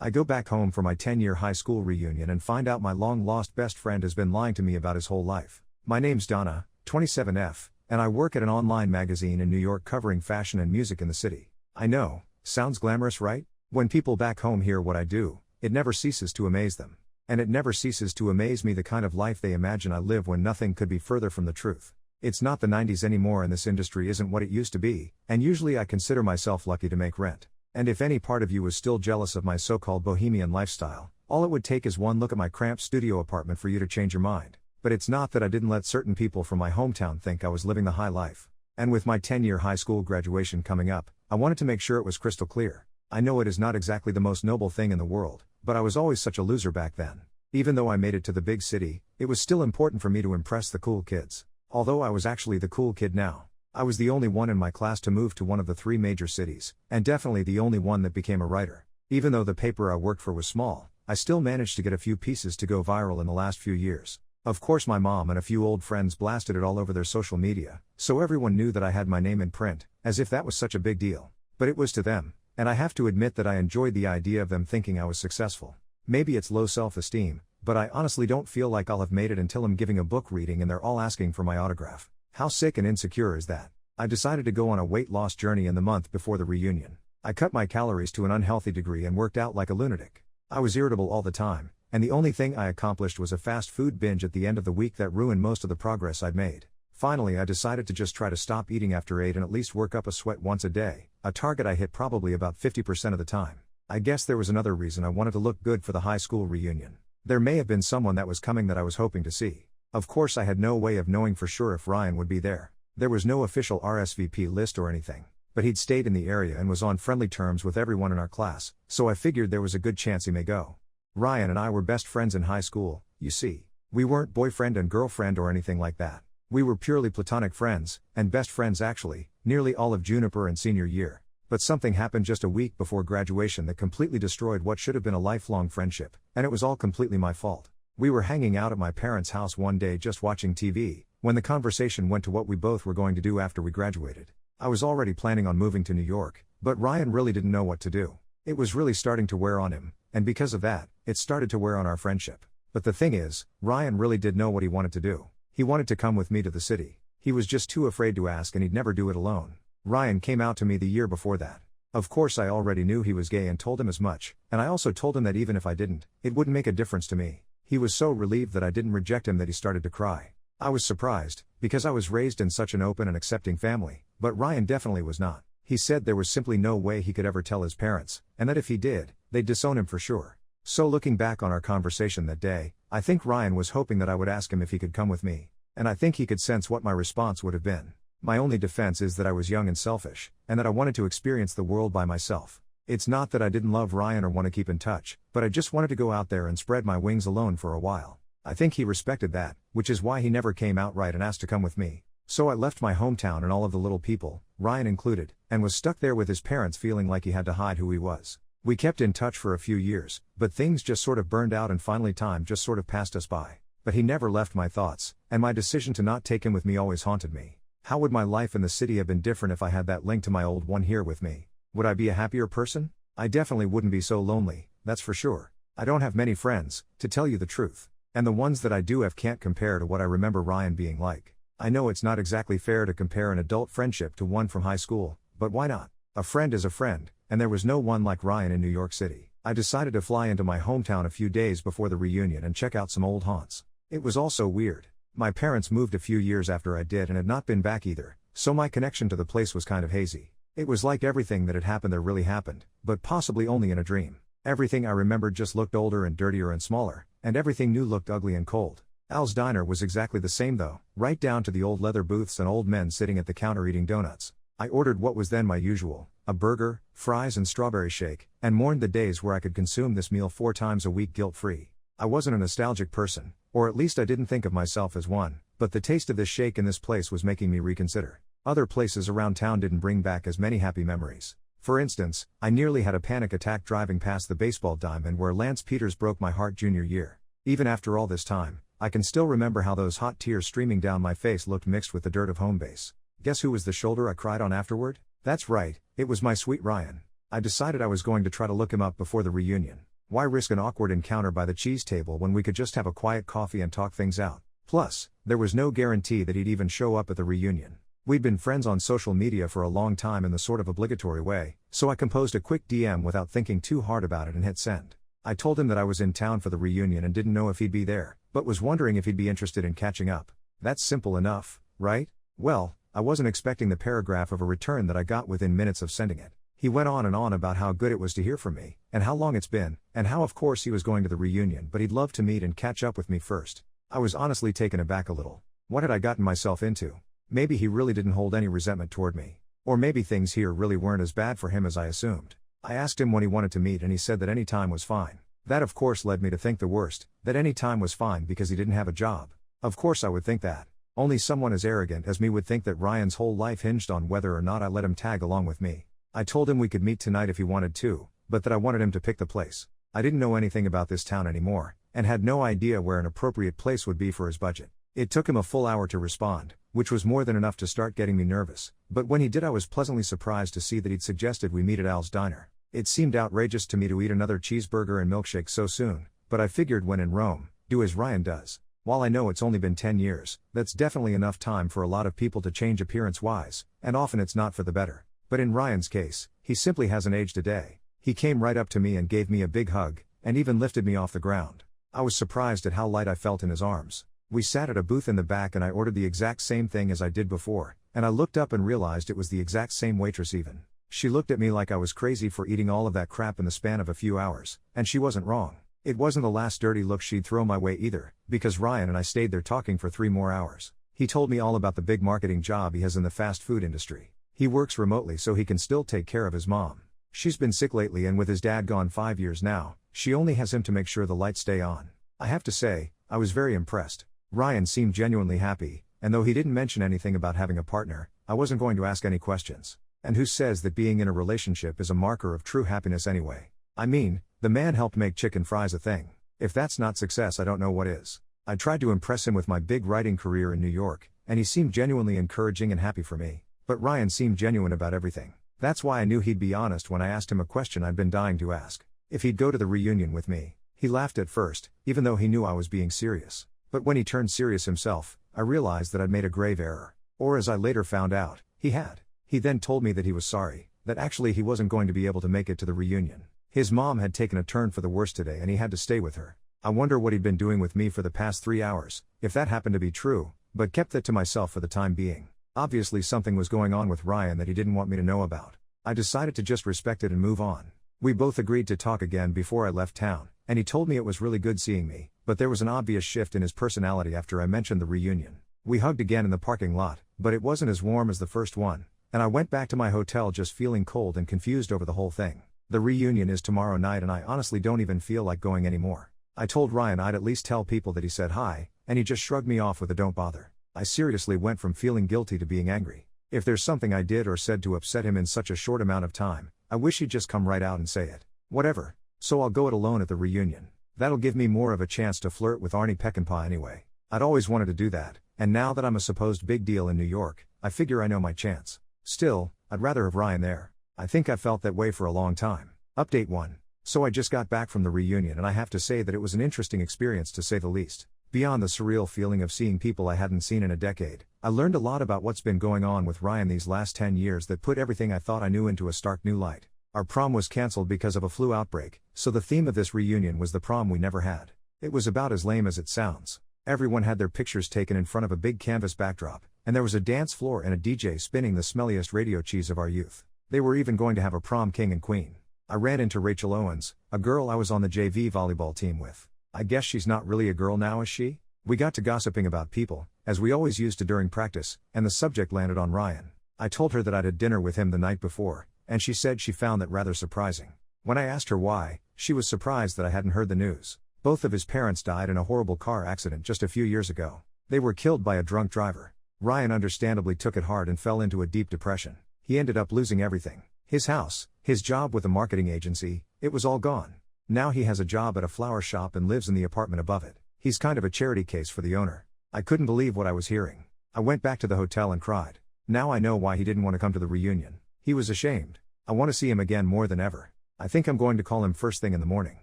I go back home for my 10-year high school reunion and find out my long-lost best friend has been lying to me about his whole life. My name's Donna, 27F, and I work at an online magazine in New York covering fashion and music in the city. I know, sounds glamorous, right? When people back home hear what I do, it never ceases to amaze them. And it never ceases to amaze me the kind of life they imagine I live when nothing could be further from the truth. It's not the 90s anymore and this industry isn't what it used to be, and usually I consider myself lucky to make rent. And if any part of you is still jealous of my so-called bohemian lifestyle, all it would take is one look at my cramped studio apartment for you to change your mind. But it's not that I didn't let certain people from my hometown think I was living the high life. And with my 10-year high school graduation coming up, I wanted to make sure it was crystal clear. I know it is not exactly the most noble thing in the world, but I was always such a loser back then. Even though I made it to the big city, it was still important for me to impress the cool kids. Although I was actually the cool kid now. I was the only one in my class to move to one of the 3 major cities, and definitely the only one that became a writer. Even though the paper I worked for was small, I still managed to get a few pieces to go viral in the last few years. Of course my mom and a few old friends blasted it all over their social media, so everyone knew that I had my name in print, as if that was such a big deal. But it was to them, and I have to admit that I enjoyed the idea of them thinking I was successful. Maybe it's low self-esteem, but I honestly don't feel like I'll have made it until I'm giving a book reading and they're all asking for my autograph. How sick and insecure is that? I decided to go on a weight loss journey in the month before the reunion. I cut my calories to an unhealthy degree and worked out like a lunatic. I was irritable all the time, and the only thing I accomplished was a fast food binge at the end of the week that ruined most of the progress I'd made. Finally I decided to just try to stop eating after 8 and at least work up a sweat once a day, a target I hit probably about 50% of the time. I guess there was another reason I wanted to look good for the high school reunion. There may have been someone that was coming that I was hoping to see. Of course I had no way of knowing for sure if Ryan would be there. There was no official RSVP list or anything, but he'd stayed in the area and was on friendly terms with everyone in our class, so I figured there was a good chance he may go. Ryan and I were best friends in high school, you see. We weren't boyfriend and girlfriend or anything like that. We were purely platonic friends, and best friends actually, nearly all of junior and senior year. But something happened just a week before graduation that completely destroyed what should have been a lifelong friendship, and it was all completely my fault. We were hanging out at my parents' house one day just watching TV, when the conversation went to what we both were going to do after we graduated. I was already planning on moving to New York, but Ryan really didn't know what to do. It was really starting to wear on him, and because of that, it started to wear on our friendship. But the thing is, Ryan really did know what he wanted to do. He wanted to come with me to the city. He was just too afraid to ask and he'd never do it alone. Ryan came out to me the year before that. Of course I already knew he was gay and told him as much, and I also told him that even if I didn't, it wouldn't make a difference to me. He was so relieved that I didn't reject him that he started to cry. I was surprised, because I was raised in such an open and accepting family, but Ryan definitely was not. He said there was simply no way he could ever tell his parents, and that if he did, they'd disown him for sure. So looking back on our conversation that day, I think Ryan was hoping that I would ask him if he could come with me, and I think he could sense what my response would have been. My only defense is that I was young and selfish, and that I wanted to experience the world by myself. It's not that I didn't love Ryan or want to keep in touch, but I just wanted to go out there and spread my wings alone for a while. I think he respected that, which is why he never came outright and asked to come with me. So I left my hometown and all of the little people, Ryan included, and was stuck there with his parents feeling like he had to hide who he was. We kept in touch for a few years, but things just sort of burned out and finally time just sort of passed us by. But he never left my thoughts, and my decision to not take him with me always haunted me. How would my life in the city have been different if I had that link to my old one here with me? Would I be a happier person? I definitely wouldn't be so lonely, that's for sure. I don't have many friends, to tell you the truth. And the ones that I do have can't compare to what I remember Ryan being like. I know it's not exactly fair to compare an adult friendship to one from high school, but why not? A friend is a friend, and there was no one like Ryan in New York City. I decided to fly into my hometown a few days before the reunion and check out some old haunts. It was all so weird. My parents moved a few years after I did and had not been back either, so my connection to the place was kind of hazy. It was like everything that had happened there really happened, but possibly only in a dream. Everything I remembered just looked older and dirtier and smaller, and everything new looked ugly and cold. Al's Diner was exactly the same though, right down to the old leather booths and old men sitting at the counter eating donuts. I ordered what was then my usual, a burger, fries and strawberry shake, and mourned the days where I could consume this meal 4 times a week guilt-free. I wasn't a nostalgic person, or at least I didn't think of myself as one, but the taste of this shake in this place was making me reconsider. Other places around town didn't bring back as many happy memories. For instance, I nearly had a panic attack driving past the baseball diamond where Lance Peters broke my heart junior year. Even after all this time, I can still remember how those hot tears streaming down my face looked mixed with the dirt of home base. Guess who was the shoulder I cried on afterward? That's right, it was my sweet Ryan. I decided I was going to try to look him up before the reunion. Why risk an awkward encounter by the cheese table when we could just have a quiet coffee and talk things out? Plus, there was no guarantee that he'd even show up at the reunion. We'd been friends on social media for a long time in the sort of obligatory way, so I composed a quick DM without thinking too hard about it and hit send. I told him that I was in town for the reunion and didn't know if he'd be there, but was wondering if he'd be interested in catching up. That's simple enough, right? Well, I wasn't expecting the paragraph of a return that I got within minutes of sending it. He went on and on about how good it was to hear from me, and how long it's been, and how of course he was going to the reunion but he'd love to meet and catch up with me first. I was honestly taken aback a little. What had I gotten myself into? Maybe he really didn't hold any resentment toward me. Or maybe things here really weren't as bad for him as I assumed. I asked him when he wanted to meet and he said that any time was fine. That of course led me to think the worst, that any time was fine because he didn't have a job. Of course I would think that. Only someone as arrogant as me would think that Ryan's whole life hinged on whether or not I let him tag along with me. I told him we could meet tonight if he wanted to, but that I wanted him to pick the place. I didn't know anything about this town anymore, and had no idea where an appropriate place would be for his budget. It took him a full hour to respond, which was more than enough to start getting me nervous, but when he did I was pleasantly surprised to see that he'd suggested we meet at Al's Diner. It seemed outrageous to me to eat another cheeseburger and milkshake so soon, but I figured when in Rome, do as Ryan does. While I know it's only been 10 years, that's definitely enough time for a lot of people to change appearance-wise, and often it's not for the better. But in Ryan's case, he simply hasn't aged a day. He came right up to me and gave me a big hug, and even lifted me off the ground. I was surprised at how light I felt in his arms. We sat at a booth in the back and I ordered the exact same thing as I did before, and I looked up and realized it was the exact same waitress even. She looked at me like I was crazy for eating all of that crap in the span of a few hours, and she wasn't wrong. It wasn't the last dirty look she'd throw my way either, because Ryan and I stayed there talking for 3 more hours. He told me all about the big marketing job he has in the fast food industry. He works remotely so he can still take care of his mom. She's been sick lately and with his dad gone 5 years now, she only has him to make sure the lights stay on. I have to say, I was very impressed. Ryan seemed genuinely happy, and though he didn't mention anything about having a partner, I wasn't going to ask any questions. And who says that being in a relationship is a marker of true happiness anyway? I mean, the man helped make chicken fries a thing. If that's not success, I don't know what is. I tried to impress him with my big writing career in New York, and he seemed genuinely encouraging and happy for me. But Ryan seemed genuine about everything. That's why I knew he'd be honest when I asked him a question I'd been dying to ask. If he'd go to the reunion with me. He laughed at first, even though he knew I was being serious. But when he turned serious himself, I realized that I'd made a grave error. Or as I later found out, he had. He then told me that he was sorry, that actually he wasn't going to be able to make it to the reunion. His mom had taken a turn for the worse today and he had to stay with her. I wonder what he'd been doing with me for the past 3 hours, if that happened to be true, but kept that to myself for the time being. Obviously something was going on with Ryan that he didn't want me to know about. I decided to just respect it and move on. We both agreed to talk again before I left town, and he told me it was really good seeing me, but there was an obvious shift in his personality after I mentioned the reunion. We hugged again in the parking lot, but it wasn't as warm as the first one, and I went back to my hotel just feeling cold and confused over the whole thing. The reunion is tomorrow night and I honestly don't even feel like going anymore. I told Ryan I'd at least tell people that he said hi, and he just shrugged me off with a don't bother. I seriously went from feeling guilty to being angry. If there's something I did or said to upset him in such a short amount of time, I wish he'd just come right out and say it. Whatever. So I'll go it alone at the reunion. That'll give me more of a chance to flirt with Arnie Peckinpah anyway. I'd always wanted to do that, and now that I'm a supposed big deal in New York, I figure I know my chance. Still, I'd rather have Ryan there. I think I felt that way for a long time. Update 1. So I just got back from the reunion and I have to say that it was an interesting experience to say the least. Beyond the surreal feeling of seeing people I hadn't seen in a decade, I learned a lot about what's been going on with Ryan these last 10 years that put everything I thought I knew into a stark new light. Our prom was cancelled because of a flu outbreak, so the theme of this reunion was the prom we never had. It was about as lame as it sounds. Everyone had their pictures taken in front of a big canvas backdrop, and there was a dance floor and a DJ spinning the smelliest radio cheese of our youth. They were even going to have a prom king and queen. I ran into Rachel Owens, a girl I was on the JV volleyball team with. I guess she's not really a girl now, is she? We got to gossiping about people, as we always used to during practice, and the subject landed on Ryan. I told her that I'd had dinner with him the night before, and she said she found that rather surprising. When I asked her why, she was surprised that I hadn't heard the news. Both of his parents died in a horrible car accident just a few years ago. They were killed by a drunk driver. Ryan understandably took it hard and fell into a deep depression. He ended up losing everything. His house, his job with a marketing agency, it was all gone. Now he has a job at a flower shop and lives in the apartment above it. He's kind of a charity case for the owner. I couldn't believe what I was hearing. I went back to the hotel and cried. Now I know why he didn't want to come to the reunion. He was ashamed. I want to see him again more than ever. I think I'm going to call him first thing in the morning.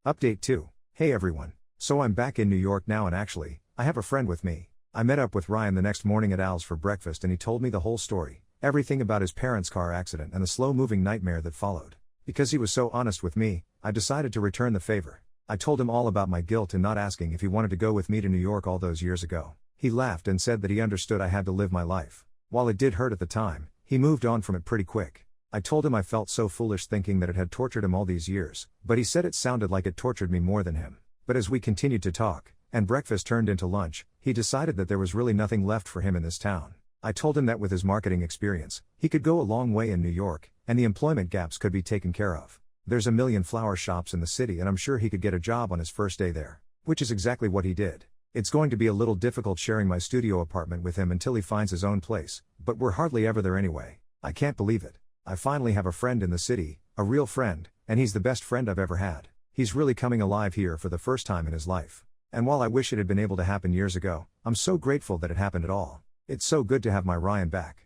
Update 2. Hey everyone. So I'm back in New York now, and actually, I have a friend with me. I met up with Ryan the next morning at Al's for breakfast, and he told me the whole story. Everything about his parents' car accident and the slow-moving nightmare that followed. Because he was so honest with me, I decided to return the favor. I told him all about my guilt in not asking if he wanted to go with me to New York all those years ago. He laughed and said that he understood I had to live my life. While it did hurt at the time, he moved on from it pretty quick. I told him I felt so foolish thinking that it had tortured him all these years, but he said it sounded like it tortured me more than him. But as we continued to talk, and breakfast turned into lunch, he decided that there was really nothing left for him in this town. I told him that with his marketing experience, he could go a long way in New York, and the employment gaps could be taken care of. There's a million flower shops in the city, and I'm sure he could get a job on his first day there. Which is exactly what he did. It's going to be a little difficult sharing my studio apartment with him until he finds his own place, but we're hardly ever there anyway. I can't believe it. I finally have a friend in the city, a real friend, and he's the best friend I've ever had. He's really coming alive here for the first time in his life. And while I wish it had been able to happen years ago, I'm so grateful that it happened at all. It's so good to have my Ryan back.